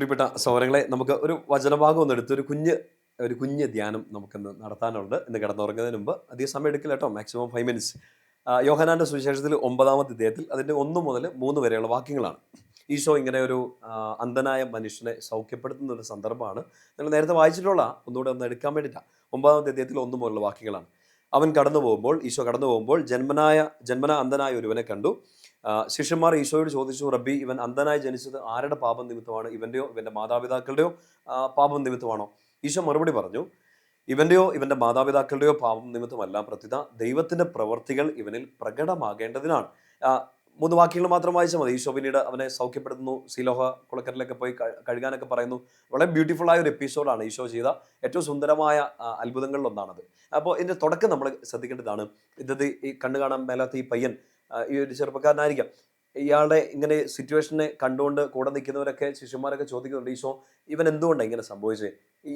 പ്രിയപ്പെട്ട സഹോദരങ്ങളെ, നമുക്ക് ഒരു വചനഭാഗം ഒന്ന് എടുത്ത് ഒരു കുഞ്ഞ് ധ്യാനം നമുക്കിന്ന് നടത്താനുണ്ട്. ഇന്ന് കിടന്നുറങ്ങുന്നതിന് മുമ്പ് അധികം സമയം എടുക്കില്ല കേട്ടോ, മാക്സിമം 5 മിനിറ്റ്സ്. യോഹന്നാന്റെ സുവിശേഷത്തിൽ 9-ാമത്തെ അധ്യായത്തിൽ അതിൻ്റെ 1 മുതൽ 3 വരെയുള്ള വാക്യങ്ങളാണ്. ഈശോ ഇങ്ങനെ ഒരു അന്ധനായ മനുഷ്യനെ സൗഖ്യപ്പെടുത്തുന്ന ഒരു സന്ദർഭമാണ്. നിങ്ങൾ നേരത്തെ വായിച്ചിട്ടുള്ള ഒന്നുകൂടെ ഒന്ന് എടുക്കാൻ വേണ്ടിയിട്ടാണ്. 9-ാമത്തെ അധ്യായത്തിൽ 1 മുതലുള്ള വാക്യങ്ങളാണ്. ഈശോ കടന്നു പോകുമ്പോൾ ജന്മനാ അന്ധനായ ഒരുവനെ കണ്ടു. ശിഷ്യന്മാർ ഈശോയോട് ചോദിച്ചു, റബ്ബി, ഇവൻ അന്ധനായി ജനിച്ചത് ആരുടെ പാപം നിമിത്തമാണ്? ഇവൻ്റെയോ ഇവൻ്റെ മാതാപിതാക്കളുടെയോ പാപം നിമിത്തമാണോ? ഈശോ മറുപടി പറഞ്ഞു, ഇവൻ്റെയോ ഇവൻ്റെ മാതാപിതാക്കളുടെയോ പാപം നിമിത്തമല്ല, പ്രത്യുത ദൈവത്തിൻ്റെ പ്രവർത്തികൾ ഇവനിൽ പ്രകടമാകേണ്ടതിനാണ്. 3 വാക്യങ്ങൾ മാത്രം വായിച്ചാൽ മതി. ഈശോ പിന്നീട് അവനെ സൗഖ്യപ്പെടുത്തുന്നു. സിലോഹ കുളക്കരയിലൊക്കെ പോയി കഴുകാനൊക്കെ പറയുന്നു. വളരെ ബ്യൂട്ടിഫുൾ ആയ ഒരു എപ്പിസോഡാണ് ഈശോ ചെയ്ത ഏറ്റവും സുന്ദരമായ അത്ഭുതങ്ങളിലൊന്നാണത്. അപ്പോൾ ഇതിൻ്റെ തുടക്കം നമ്മൾ ശ്രദ്ധിക്കേണ്ടതാണ്. ഈ കണ്ണു കാണാൻ മേലാത്ത ഈ പയ്യൻ, ഈ ഒരു ചെറുപ്പക്കാരനായിരിക്കാം. ഇയാളുടെ ഇങ്ങനെ സിറ്റുവേഷനെ കണ്ടുകൊണ്ട് കൂടെ നിൽക്കുന്നവരൊക്കെ, ശിഷ്യന്മാരൊക്കെ ചോദിക്കുന്നുണ്ട്, ഈശോ ഇവൻ എന്തുകൊണ്ടാണ് ഇങ്ങനെ സംഭവിച്ചത്?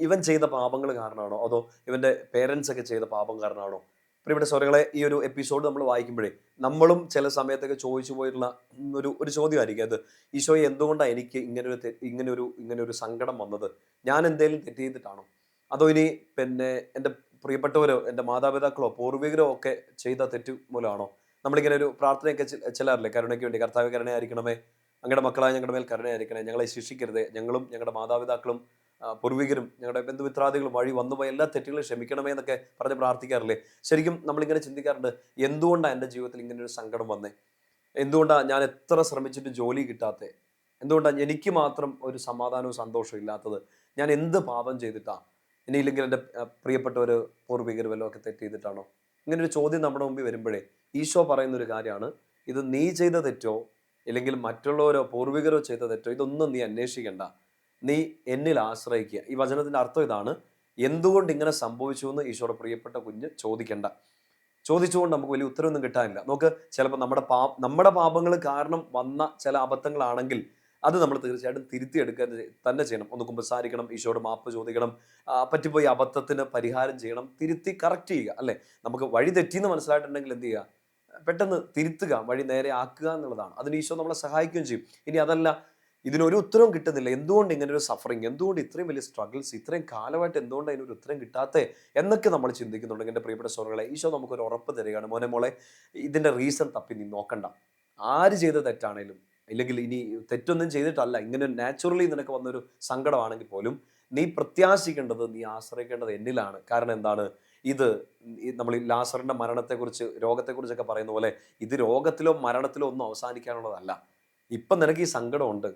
ഇവൻ ചെയ്ത പാപങ്ങൾ കാരണമാണോ, അതോ ഇവൻ്റെ പേരൻസ് ഒക്കെ ചെയ്ത പാപം കാരണമാണോ? പ്രിയപ്പെട്ട സഹോദരങ്ങളെ, ഈ ഒരു എപ്പിസോഡ് നമ്മൾ വായിക്കുമ്പോഴേ നമ്മളും ചില സമയത്തൊക്കെ ചോദിച്ചു പോയിട്ടുള്ള ഒരു ചോദ്യമായിരിക്കും അത്. ഈശോയെ, എന്തുകൊണ്ടാണ് എനിക്ക് ഇങ്ങനെ ഒരു സങ്കടം വന്നത്? ഞാൻ എന്തെങ്കിലും തെറ്റ് ചെയ്തിട്ടാണോ? അതോ ഇനി എൻ്റെ പ്രിയപ്പെട്ടവരോ എൻ്റെ മാതാപിതാക്കളോ പൂർവികരോ ഒക്കെ ചെയ്ത തെറ്റ് മൂലമാണോ? നമ്മളിങ്ങനെ ഒരു പ്രാർത്ഥനയൊക്കെ ചെല്ലാറില്ലേ, കരുണയ്ക്ക് വേണ്ടി? കർത്താവേ, കരുണയായിരിക്കണമേ, അങ്ങയുടെ മക്കളായ ഞങ്ങളുടെ മേൽ കരുണയായിരിക്കണേ, ഞങ്ങളെ ശിക്ഷിക്കരുതേ, ഞങ്ങളും ഞങ്ങളുടെ മാതാപിതാക്കളും പൂർവികരും ഞങ്ങളുടെ ബന്ധുമിത്രാദികളും വഴി വന്നുപോയ എല്ലാ തെറ്റുകളും ക്ഷമിക്കണമേ എന്നൊക്കെ പറഞ്ഞ് പ്രാർത്ഥിക്കാറില്ലേ? ശരിക്കും നമ്മളിങ്ങനെ ചിന്തിക്കാറുണ്ട്, എന്തുകൊണ്ടാണ് എൻ്റെ ജീവിതത്തിൽ ഇങ്ങനെ ഒരു സങ്കടം വന്നേ? എന്തുകൊണ്ടാണ് ഞാൻ എത്ര ശ്രമിച്ചിട്ട് ജോലി കിട്ടാത്തത്? എന്തുകൊണ്ടാണ് എനിക്ക് മാത്രം ഒരു സമാധാനവും സന്തോഷവും ഇല്ലാത്തത്? ഞാൻ എന്ത് പാപം ചെയ്തിട്ടാ? ഇനിയില്ലെങ്കിൽ എൻ്റെ പ്രിയപ്പെട്ടവർ പൂർവികർ വല്ലതും ഒക്കെ തെറ്റ് ചെയ്തിട്ടാണോ? ഇങ്ങനൊരു ചോദ്യം നമ്മുടെ മുമ്പിൽ വരുമ്പോഴേ ഈശോ പറയുന്നൊരു കാര്യമാണ്, ഇത് നീ ചെയ്ത തെറ്റോ ഇല്ലെങ്കിൽ മറ്റുള്ളവരോ പൂർവികരോ ചെയ്ത തെറ്റോ, ഇതൊന്നും നീ അന്വേഷിക്കണ്ട. നീ എന്നിൽ ആശ്രയിക്കുക. ഈ വചനത്തിൻ്റെ അർത്ഥം ഇതാണ്. എന്തുകൊണ്ട് ഇങ്ങനെ സംഭവിച്ചു എന്ന് ഈശോയുടെ പ്രിയപ്പെട്ട കുഞ്ഞ് ചോദിക്കണ്ട. ചോദിച്ചുകൊണ്ട് നമുക്ക് വലിയ ഉത്തരവൊന്നും കിട്ടാനില്ല. നമുക്ക് ചിലപ്പോൾ നമ്മുടെ പാപങ്ങൾ കാരണം വന്ന ചില അബദ്ധങ്ങളാണെങ്കിൽ അത് നമ്മൾ തീർച്ചയായിട്ടും തിരുത്തിയെടുക്കാൻ തന്നെ ചെയ്യണം. ഒന്ന് കുമ്പസാരിക്കണം, ഈശോയോട് മാപ്പ് ചോദിക്കണം, പറ്റിപ്പോയി അബദ്ധത്തിന് പരിഹാരം ചെയ്യണം, തിരുത്തി കറക്റ്റ് ചെയ്യുക, അല്ലേ? നമുക്ക് വഴി തെറ്റിയെന്ന് മനസ്സിലായിട്ടുണ്ടെങ്കിൽ എന്ത് ചെയ്യുക? പെട്ടെന്ന് തിരുത്തുക, വഴി നേരെ ആക്കുക എന്നുള്ളതാണ്. അതിന് ഈശോ നമ്മളെ സഹായിക്കുകയും ചെയ്യും. ഇനി അതല്ല, ഇതിനൊരു ഉത്തരവും കിട്ടുന്നില്ല, എന്തുകൊണ്ട് ഇങ്ങനെ ഒരു സഫറിങ്, എന്തുകൊണ്ട് ഇത്രയും വലിയ സ്ട്രഗിൾസ്, ഇത്രയും കാലമായിട്ട് എന്തുകൊണ്ട് അതിനൊരു ഉത്തരം കിട്ടാത്തേ എന്നൊക്കെ നമ്മൾ ചിന്തിക്കുന്നുണ്ടെങ്കിൽ എൻ്റെ പ്രിയപ്പെട്ട സഹോദരങ്ങളെ, ഈശോ നമുക്കൊരു ഉറപ്പ് തരികയാണ്. മോളെ, ഇതിൻ്റെ റീസൺ തപ്പി നീ നോക്കണ്ട. ആര് ചെയ്ത തെറ്റാണേലും, ഇല്ലെങ്കിൽ ഇനി തെറ്റൊന്നും ചെയ്തിട്ടല്ല, ഇങ്ങനെ നാച്ചുറലി നിനക്ക് വന്നൊരു സങ്കടമാണെങ്കിൽ പോലും നീ പ്രത്യാശിക്കേണ്ടത്, നീ ആശ്രയിക്കേണ്ടത് എന്നിലാണ്. കാരണം എന്താണ്? ഇത് നമ്മൾ ഈ ലാസറിൻ്റെ മരണത്തെക്കുറിച്ച്, രോഗത്തെക്കുറിച്ചൊക്കെ പറയുന്ന പോലെ, ഇത് രോഗത്തിലോ മരണത്തിലോ ഒന്നും അവസാനിക്കാനുള്ളതല്ല. ഇപ്പം നിനക്ക് ഈ സങ്കടമുണ്ട്,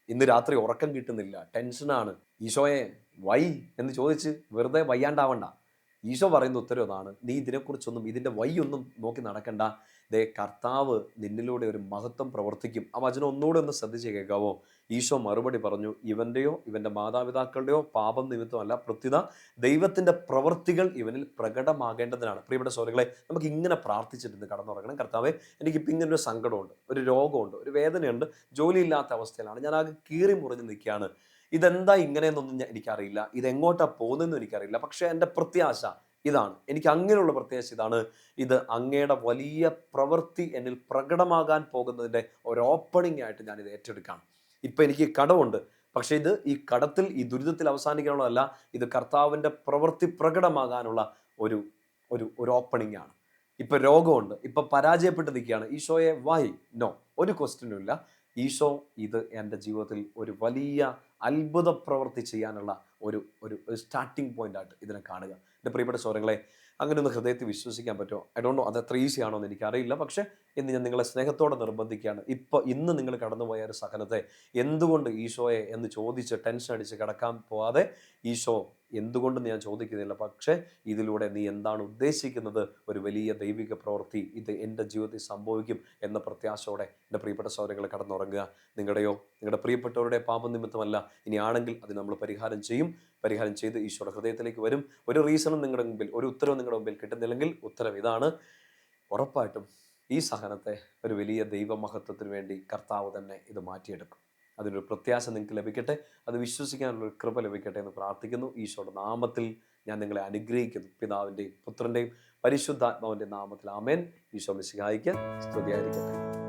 ഇന്ന് രാത്രി ഉറക്കം കിട്ടുന്നില്ല, ടെൻഷനാണ്, ഈശോയെ വൈ എന്ന് ചോദിച്ച് വെറുതെ വയ്യാണ്ടാവണ്ട. ഈശോ പറയുന്ന ഉത്തരം അതാണ്. നീ ഇതിനെക്കുറിച്ചൊന്നും, ഇതിൻ്റെ വൈ ഒന്നും നോക്കി നടക്കണ്ട. കർത്താവ് നിന്നിലൂടെ ഒരു മഹത്വം പ്രവർത്തിക്കും. ആ വചനം ഒന്നുകൂടെ ഒന്ന് ശ്രദ്ധിച്ച് കേൾക്കാവോ? ഈശോ മറുപടി പറഞ്ഞു, ഇവൻ്റെയോ ഇവൻ്റെ മാതാപിതാക്കളുടെയോ പാപം നിമിത്തമല്ല, പ്രത്യുത ദൈവത്തിൻ്റെ പ്രവർത്തികൾ ഇവനിൽ പ്രകടമാകേണ്ടതിനാണ്. പ്രിയപ്പെട്ട സഹോദരങ്ങളെ, നമുക്ക് ഇങ്ങനെ പ്രാർത്ഥിച്ചിട്ട് കടന്നുറങ്ങണം. കർത്താവേ, എനിക്കിപ്പോൾ ഇങ്ങനൊരു സങ്കടമുണ്ട്, ഒരു രോഗമുണ്ട്, ഒരു വേദനയുണ്ട്, ജോലിയില്ലാത്ത അവസ്ഥയിലാണ്, ഞാൻ ആകെ കീറി മുറിഞ്ഞ് നിൽക്കുകയാണ്. ഇതെന്താ ഇങ്ങനെയെന്നൊന്നും എനിക്കറിയില്ല, ഇതെങ്ങോട്ടാണ് പോകുന്നതെന്നും എനിക്കറിയില്ല. പക്ഷേ എൻ്റെ പ്രത്യാശ ഇതാണ്, എനിക്ക് അങ്ങനെയുള്ള പ്രത്യാശ ഇതാണ്. ഇത് അങ്ങയുടെ വലിയ പ്രവൃത്തി എന്നിൽ പ്രകടമാകാൻ പോകുന്നതിൻ്റെ ഒരു ഓപ്പണിംഗ് ആയിട്ട് ഞാനിത് ഏറ്റെടുക്കാം. ഇപ്പം എനിക്ക് കടമുണ്ട്, പക്ഷേ ഈ കടത്തിൽ, ഈ ദുരിതത്തിൽ അവസാനിക്കാനുള്ളതല്ല, ഇത് കർത്താവിൻ്റെ പ്രവൃത്തി പ്രകടമാകാനുള്ള ഒരു ഒരു ഒരു ഓപ്പണിംഗ് ആണ്. ഇപ്പം രോഗമുണ്ട്, ഇപ്പം പരാജയപ്പെട്ട് നിൽക്കുകയാണ്, ഈശോയെ വൈ? നോ, ഒരു ക്വസ്റ്റ്യനും ഇല്ല. ഈശോ ഇത് എൻ്റെ ജീവിതത്തിൽ ഒരു വലിയ അത്ഭുത പ്രവൃത്തി ചെയ്യാനുള്ള ഒരു ഒരു സ്റ്റാർട്ടിംഗ് പോയിന്റ് ആയിട്ട് ഇതിനെ കാണുക. എൻ്റെ പ്രിയപ്പെട്ട സഹോദരങ്ങളെ, അങ്ങനെ ഒന്ന് ഹൃദയത്തിൽ വിശ്വസിക്കാൻ പറ്റുമോ? ഐ ഡോണ്ട് നോ, അത് എത്ര ഈസി ആണോ എന്ന് എനിക്കറിയില്ല. പക്ഷേ ഇന്ന് ഞാൻ നിങ്ങളെ സ്നേഹത്തോടെ നിർബന്ധിക്കുകയാണ്. ഇന്ന് നിങ്ങൾ കടന്നുപോയ ഒരു സഹനത്തെ എന്തുകൊണ്ട് ഈശോയെ എന്ന് ചോദിച്ച് ടെൻഷൻ അടിച്ച് കിടക്കാൻ പോവാതെ, ഈശോ എന്തുകൊണ്ടെന്ന് ഞാൻ ചോദിക്കുന്നില്ല, പക്ഷേ ഇതിലൂടെ നീ എന്താണ് ഉദ്ദേശിക്കുന്നത്, ഒരു വലിയ ദൈവിക പ്രവൃത്തി ഇത് എൻ്റെ ജീവിതത്തിൽ സംഭവിക്കും എന്ന പ്രത്യാശയോടെ എൻ്റെ പ്രിയപ്പെട്ട സഹോദരങ്ങളെ കടന്നുറങ്ങുക. നിങ്ങളുടെ പ്രിയപ്പെട്ടവരുടെ പാപം നിമിത്തമല്ല, ഇനി ആണെങ്കിൽ അത് നമ്മൾ പരിഹാരം ചെയ്ത് ഈശോയുടെ ഹൃദയത്തിലേക്ക് വരും. ഒരു റീസണും നിങ്ങളുടെ മുമ്പിൽ, ഒരു ഉത്തരവും നിങ്ങളുടെ മുമ്പിൽ കിട്ടുന്നില്ലെങ്കിൽ ഉത്തരം ഇതാണ്: ഉറപ്പായിട്ടും ഈ സഹനത്തെ ഒരു വലിയ ദൈവമഹത്വത്തിന് വേണ്ടി കർത്താവ് തന്നെ ഇത് മാറ്റിയെടുക്കും. അതിനൊരു പ്രത്യാശ നിങ്ങൾക്ക് ലഭിക്കട്ടെ, അത് വിശ്വസിക്കാനുള്ളൊരു കൃപ ലഭിക്കട്ടെ എന്ന് പ്രാർത്ഥിക്കുന്നു. ഈശോയുടെ നാമത്തിൽ ഞാൻ നിങ്ങളെ അനുഗ്രഹിക്കുന്നു. പിതാവിൻ്റെയും പുത്രൻ്റെയും പരിശുദ്ധാത്മാവിൻ്റെ നാമത്തിൽ ആമേൻ. ഈശോ മിശിഹായ്ക്ക് സ്തുതിയായിരിക്കട്ടെ.